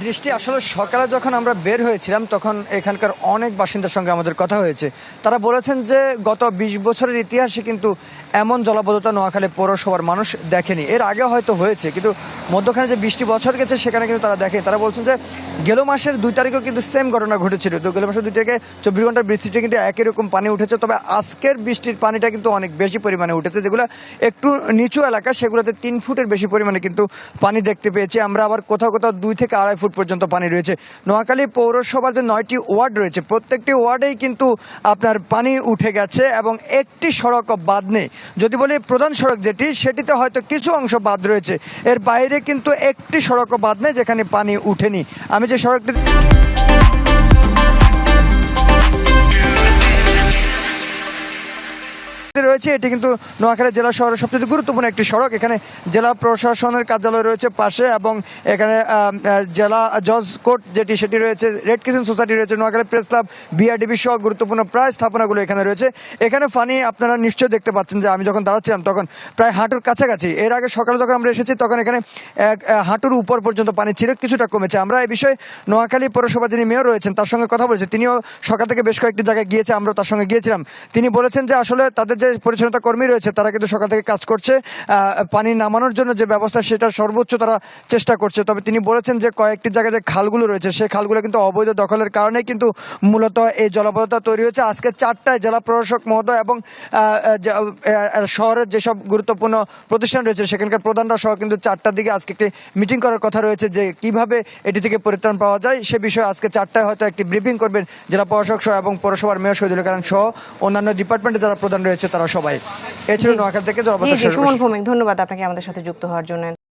দৃষ্টি আসলে সকালে যখন আমরা বের হয়েছিলাম তখন এখানকার অনেক বাসিন্দার সঙ্গে আমাদের কথা হয়েছে। তারা বলেছেন যে গত ২০ বছরের ইতিহাসে কিন্তু এমন জলাবদ্ধতা নোয়াখালী পৌরসভার মানুষ দেখেনি। এর আগে হয়তো হয়েছে, কিন্তু মধ্যখানে যে ২০টি বছর গেছে সেখানে কিন্তু তারা দেখে। তারা বলছেন যে গেল মাসের ২ তারিখেও কিন্তু সেম ঘটনা ঘটেছিল। তো গেল মাসের ২ তারিখে ২৪ ঘন্টার বৃষ্টিতে কিন্তু একই রকম পানি উঠেছে, তবে আজকের বৃষ্টির পানিটা কিন্তু অনেক বেশি পরিমাণে উঠেছে। যেগুলো একটু নিচু এলাকা সেগুলোতে ৩ ফুটের বেশি পরিমাণে কিন্তু পানি দেখতে পেয়েছি আমরা। আবার কোথাও কোথাও ২ থেকে ২.৫ ফুট পর্যন্ত পানি রয়েছে। নোয়াখালী পৌরসভার যে ৯টি ওয়ার্ড রয়েছে প্রত্যেকটি ওয়ার্ডেই কিন্তু আপনার পানি উঠে গেছে এবং একটি সড়ক বাদ নেই। যদি বলি প্রধান সড়ক যেটি, সেটিতে হয়তো কিছু অংশ বাদ রয়েছে, এর বাইরে কিন্তু একটি সড়ক বাদ নেই যেখানে পানি উঠেনি। আমি যে সড়কটি রয়েছে এটি কিন্তু নোয়াখালী জেলা শহরের সবচেয়ে গুরুত্বপূর্ণ একটি সড়ক। এখানে জেলা প্রশাসনের কার্যালয় রয়েছে পাশে এবং এখানে জেলা জজ কোর্ট যেটি সেটি রয়েছে, রেড ক্রিসেন্ট সোসাইটি রয়েছে, নোয়াখালী প্রেস ক্লাব, বিআরডিবি সহ গুরুত্বপূর্ণ প্রায় স্থাপনাগুলো এখানে রয়েছে। এখানে পানি আপনারা নিশ্চয়ই দেখতে পাচ্ছেন যে আমি যখন দাঁড়াচ্ছিলাম তখন প্রায় হাঁটুর কাছাকাছি। এর আগে সকালে যখন আমরা এসেছি তখন এখানে হাঁটুর উপর পর্যন্ত পানি ছিল, কিছুটা কমেছে। আমরা এই বিষয়ে নোয়াখালী পৌরসভা যিনি মেয়র রয়েছেন তার সঙ্গে কথা বলেছি। তিনিও সকাল থেকে বেশ কয়েকটি জায়গায় গিয়েছে, আমরাও তার সঙ্গে গিয়েছিলাম। তিনি বলেছেন যে আসলে তাদের যে পরিচ্ছন্নতা কর্মী রয়েছে তারা কিন্তু সকাল থেকে কাজ করছে, পানি নামানোর জন্য যে ব্যবস্থা সেটা সর্বোচ্চ তারা চেষ্টা করছে। তবে তিনি বলেছেন যে কয়েকটি জায়গায় যে খালগুলো রয়েছে সেই খালগুলো কিন্তু অবৈধ দখলের কারণে কিন্তু মূলত এই জলাবদ্ধতা তৈরি হচ্ছে। আজকে 4টায় জেলা প্রশাসক মহোদয় এবং শহরের যেসব গুরুত্বপূর্ণ প্রতিষ্ঠান রয়েছে সেখানকার প্রধানরা সহ কিন্তু 4টার দিকে আজকে একটি মিটিং করার কথা রয়েছে যে কিভাবে এটি থেকে পরিত্রাণ পাওয়া যায় সে বিষয়ে। আজকে 4টায় হয়তো একটি ব্রিফিং করবেন জেলা প্রশাসক সহ এবং পৌরসভার মেয়র শহীদুল কালাম সহ অন্যান্য ডিপার্টমেন্টে যারা প্রধান রয়েছে তারা সবাই। এ ছিল নোয়াখালী থেকে জলাবদ্ধতা। সুমন ভৌমিক, ধন্যবাদ আপনাকে আমাদের সাথে যুক্ত হওয়ার জন্য।